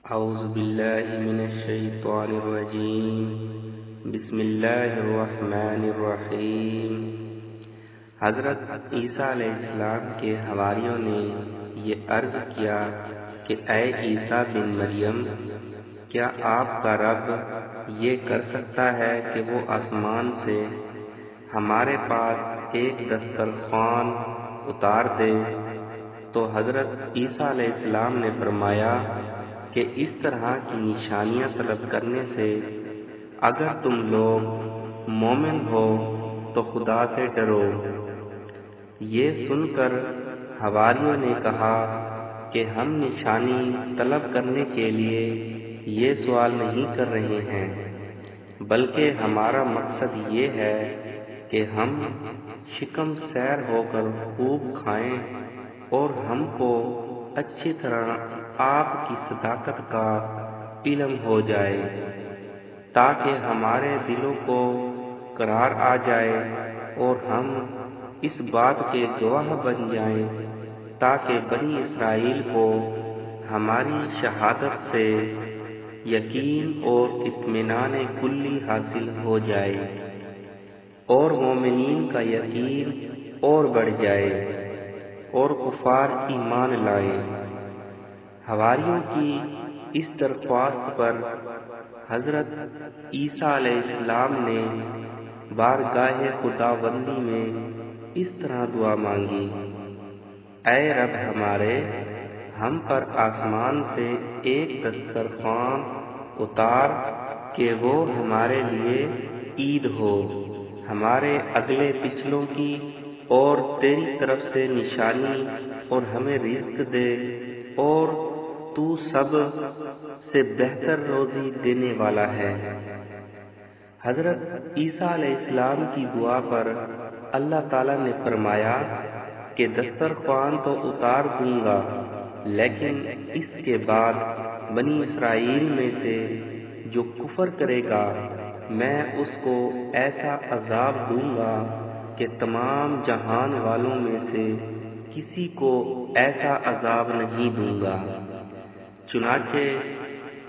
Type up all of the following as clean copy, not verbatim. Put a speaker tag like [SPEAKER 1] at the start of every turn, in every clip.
[SPEAKER 1] اعوذ باللہ من الشیطان الرجیم بسم اللہ الرحمن الرحیم۔ حضرت عیسیٰ علیہ السلام کے حواریوں نے یہ عرض کیا کہ اے عیسیٰ بن مریم، کیا آپ کا رب یہ کر سکتا ہے کہ وہ آسمان سے ہمارے پاس ایک دسترخوان اتار دے؟ تو حضرت عیسیٰ علیہ السلام نے فرمایا کہ اس طرح کی نشانیاں طلب کرنے سے اگر تم لوگ مومن ہو تو خدا سے ڈرو۔ یہ سن کر حواریوں نے کہا کہ ہم نشانی طلب کرنے کے لیے یہ سوال نہیں کر رہے ہیں، بلکہ ہمارا مقصد یہ ہے کہ ہم شکم سیر ہو کر خوب کھائیں اور ہم کو اچھی طرح آپ کی صداقت کا علم ہو جائے، تاکہ ہمارے دلوں کو قرار آ جائے اور ہم اس بات کے گواہ بن جائیں، تاکہ بنی اسرائیل کو ہماری شہادت سے یقین اور اطمینان کلی حاصل ہو جائے اور مومنین کا یقین اور بڑھ جائے اور کفار ایمان لائے۔ حواریوں کی اس درخواست پر حضرت عیسیٰ علیہ السلام نے بارگاہ خداوندی میں اس طرح دعا مانگی: اے رب ہمارے، ہم پر آسمان سے ایک دسترخوان اتار کہ وہ ہمارے لیے عید ہو، ہمارے اگلے پچھلوں کی اور تیری طرف سے نشانی، اور ہمیں رزق دے، اور تو سب سے بہتر روزی دینے والا ہے۔ حضرت عیسیٰ علیہ السلام کی دعا پر اللہ تعالیٰ نے فرمایا کہ دسترخوان تو اتار دوں گا، لیکن اس کے بعد بنی اسرائیل میں سے جو کفر کرے گا میں اس کو ایسا عذاب دوں گا کہ تمام جہان والوں میں سے کسی کو ایسا عذاب نہیں دوں گا۔ چنانچہ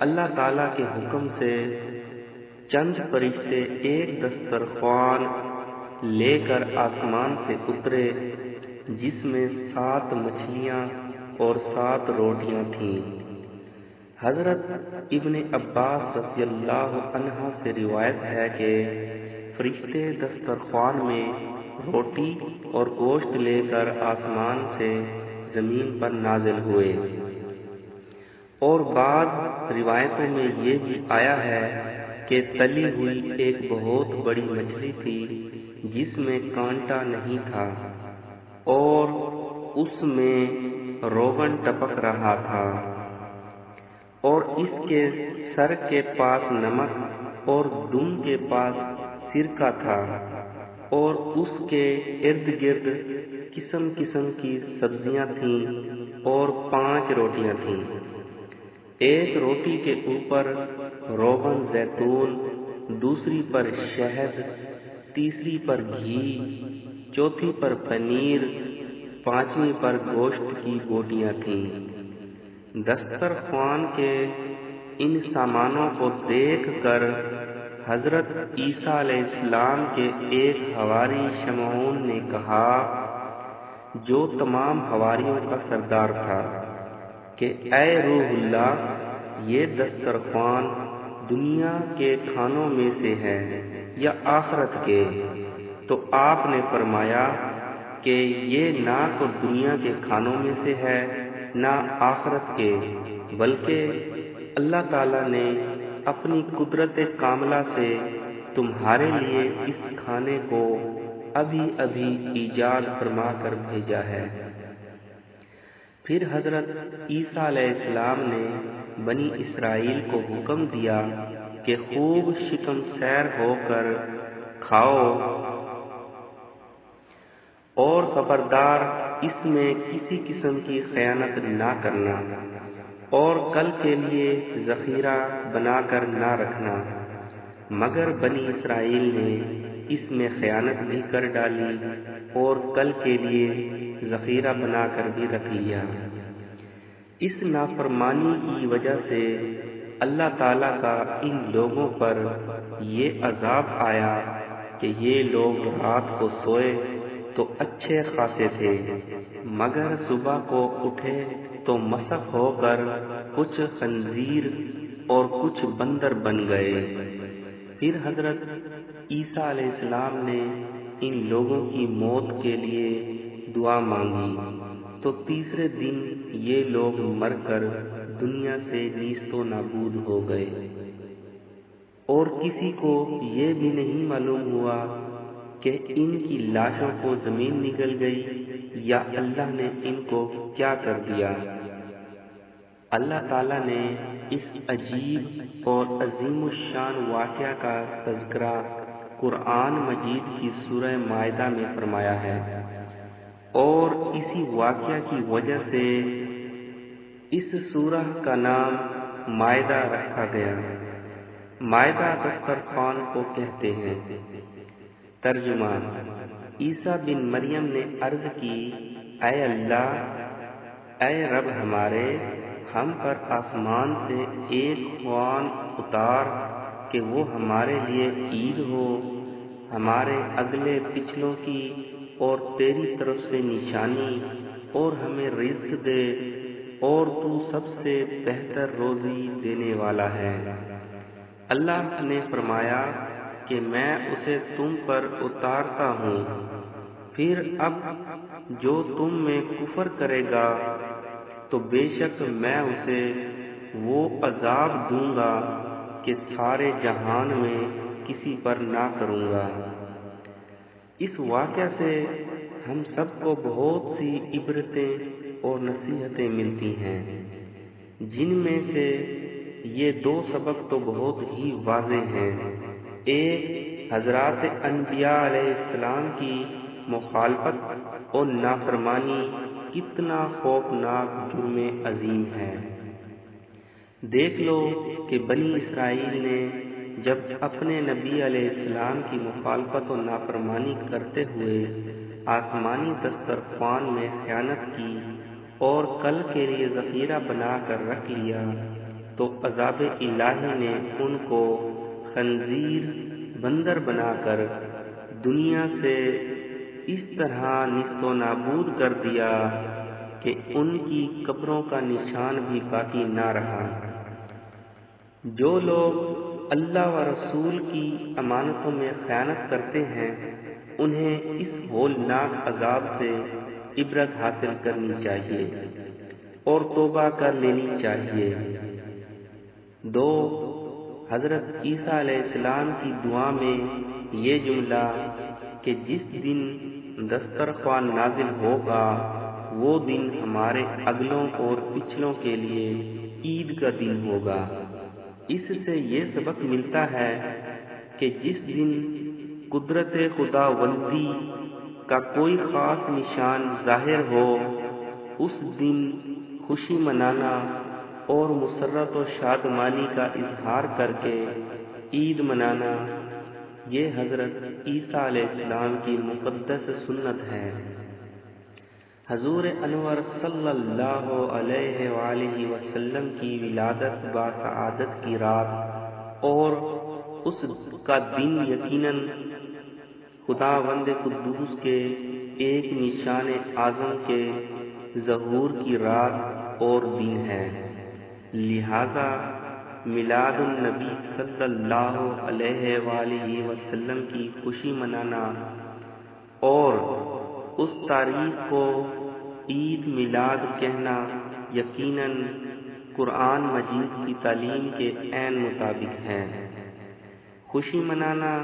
[SPEAKER 1] اللہ تعالیٰ کے حکم سے چند فرشتے ایک دسترخوان لے کر آسمان سے اترے، جس میں 7 مچھلیاں اور 7 روٹیاں تھیں۔ حضرت ابن عباس رضی اللہ عنہ سے روایت ہے کہ فرشتے دسترخوان میں روٹی اور گوشت لے کر آسمان سے زمین پر نازل ہوئے، اور بعض روایتوں میں یہ بھی آیا ہے کہ تلی ہوئی ایک بہت بڑی مچھلی تھی جس میں کانٹا نہیں تھا، اور اس میں روغن ٹپک رہا تھا، اور اس کے سر کے پاس نمک اور دم کے پاس سرکہ تھا، اور اس کے ارد گرد قسم قسم کی سبزیاں تھیں اور 5 روٹیاں تھیں۔ ایک روٹی کے اوپر روغن زیتون، دوسری پر شہد، تیسری پر گھی، چوتھی پر پنیر، 5ویں پر گوشت کی بوٹیاں تھیں۔ دسترخوان کے ان سامانوں کو دیکھ کر حضرت عیسیٰ علیہ السلام کے ایک حواری شمعون نے کہا، جو تمام حواریوں کا سردار تھا، کہ اے روح اللہ، یہ دسترخوان دنیا کے کھانوں میں سے ہے یا آخرت کے؟ تو آپ نے فرمایا کہ یہ نہ تو دنیا کے کھانوں میں سے ہے نہ آخرت کے، بلکہ اللہ تعالیٰ نے اپنی قدرت کاملہ سے تمہارے لیے اس کھانے کو ابھی ابھی ایجاد فرما کر بھیجا ہے۔ پھر حضرت عیسیٰ علیہ السلام نے بنی اسرائیل کو حکم دیا کہ خوب شکم سیر ہو کر کھاؤ، اور خبردار اس میں کسی قسم کی خیانت نہ کرنا، اور کل کے لیے ذخیرہ بنا کر نہ رکھنا۔ مگر بنی اسرائیل نے اس میں خیانت بھی کر ڈالی اور کل کے لیے ذخیرہ بنا کر بھی رکھ لیا۔ اس نافرمانی کی وجہ سے اللہ تعالیٰ کا ان لوگوں پر یہ عذاب آیا کہ یہ لوگ رات کو سوئے تو اچھے خاصے تھے، مگر صبح کو اٹھے تو مسخ ہو کر کچھ خنزیر اور کچھ بندر بن گئے۔ پھر حضرت عیسیٰ علیہ السلام نے ان لوگوں کی موت کے لیے دعا مانگی تو تیسرے دن یہ لوگ مر کر دنیا سے نیست و نابود ہو گئے، اور کسی کو یہ بھی نہیں معلوم ہوا کہ ان کی لاشوں کو زمین نگل گئی یا اللہ نے ان کو کیا کر دیا۔ اللہ تعالیٰ نے اس عجیب اور عظیم الشان واقعہ کا تذکرہ قرآن مجید کی سورہ مائدہ میں فرمایا ہے، اور اسی واقعہ کی وجہ سے اس سورہ کا نام مائدہ رکھا گیا۔ مائدہ دسترخوان کو کہتے ہیں۔ ترجمہ: عیسیٰ بن مریم نے عرض کی، اے اللہ، اے رب ہمارے، ہم پر آسمان سے ایک خوان اتار کہ وہ ہمارے لیے عید ہو، ہمارے اگلے پچھلوں کی اور تیری طرف سے نشانی، اور ہمیں رزق دے، اور تو سب سے بہتر روزی دینے والا ہے۔ اللہ نے فرمایا کہ میں اسے تم پر اتارتا ہوں، پھر اب جو تم میں کفر کرے گا تو بے شک میں اسے وہ عذاب دوں گا کہ سارے جہان میں کسی پر نہ کروں گا۔ اس واقعہ سے ہم سب کو بہت سی عبرتیں اور نصیحتیں ملتی ہیں، جن میں سے یہ دو سبق تو بہت ہی واضح ہیں۔ ایک، حضرات انبیاء علیہ السلام کی مخالفت اور نافرمانی کتنا خوفناک جرم عظیم ہے۔ دیکھ لو کہ بنی اسرائیل نے جب اپنے نبی علیہ السلام کی مخالفت اور نافرمانی کرتے ہوئے آسمانی دسترخوان میں خیانت کی اور کل کے لیے ذخیرہ بنا کر رکھ لیا تو عذاب الہی نے ان کو خنزیر بندر بنا کر دنیا سے اس طرح نیست و نابود کر دیا کہ ان کی قبروں کا نشان بھی باقی نہ رہا۔ جو لوگ اللہ و رسول کی امانتوں میں خیانت کرتے ہیں، انہیں اس ہولناک عذاب سے عبرت حاصل کرنی چاہیے اور توبہ کر لینی چاہیے۔ دو، حضرت عیسیٰ علیہ السلام کی دعا میں یہ جملہ کہ جس دن دسترخوان نازل ہوگا وہ دن ہمارے اگلوں اور پچھلوں کے لیے عید کا دن ہوگا، اس سے یہ سبق ملتا ہے کہ جس دن قدرت خداوندی کا کوئی خاص نشان ظاہر ہو، اس دن خوشی منانا اور مسرت و شادمانی کا اظہار کر کے عید منانا، یہ حضرت عیسیٰ علیہ السلام کی مقدس سنت ہے۔ حضور انور صلی اللہ علیہ وآلہ وسلم کی ولادت بسعادت کی رات اور اس کا دن یقیناً خداوند قدوس کے ایک نشان اعظم کے ظہور کی رات اور دن ہے، لہذا میلاد النبی صلی اللہ علیہ وآلہ وسلم کی خوشی منانا اور اس تاریخ کو عید میلاد کہنا یقیناً قرآن مجید کی تعلیم کے عین مطابق ہے۔ خوشی منانا،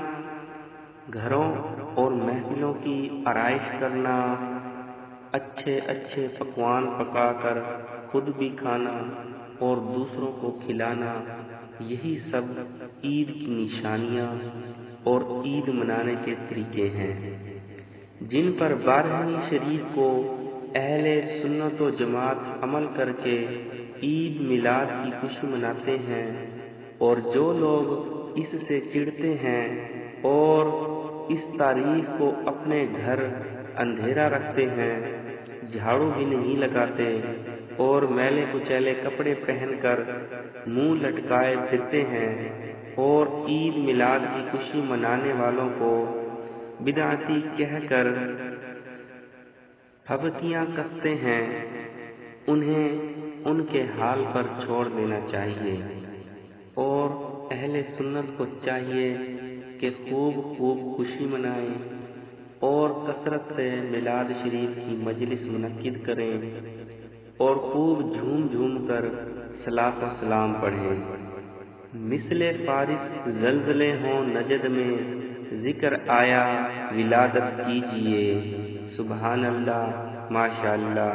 [SPEAKER 1] گھروں اور محفلوں کی آرائش کرنا، اچھے اچھے پکوان پکا کر خود بھی کھانا اور دوسروں کو کھلانا، یہی سب عید کی نشانیاں اور عید منانے کے طریقے ہیں، جن پر 12ویں شریف کو اہل سنت و جماعت عمل کر کے عید میلاد کی خوشی مناتے ہیں، اور جو لوگ اس سے چڑھتے ہیں اور اس تاریخ کو اپنے گھر اندھیرا رکھتے ہیں، جھاڑو بھی نہیں لگاتے اور میلے کچیلے کپڑے پہن کر منہ لٹکائے پھرتے ہیں اور عید میلاد کی خوشی منانے والوں کو بدعتی کہہ کر پھبتیاں کستے ہیں، انہیں ان کے حال پر چھوڑ دینا چاہیے، اور اہل سنت کو چاہیے کہ خوب خوشی منائیں اور کثرت سے میلاد شریف کی مجلس منعقد کریں اور خوب جھوم کر صلاۃ و سلام پڑھیں۔ مثل فارس زلزلے ہوں نجد میں، ذکر آیا ولادت کیجئے، سبحان اللہ، ماشاء اللہ،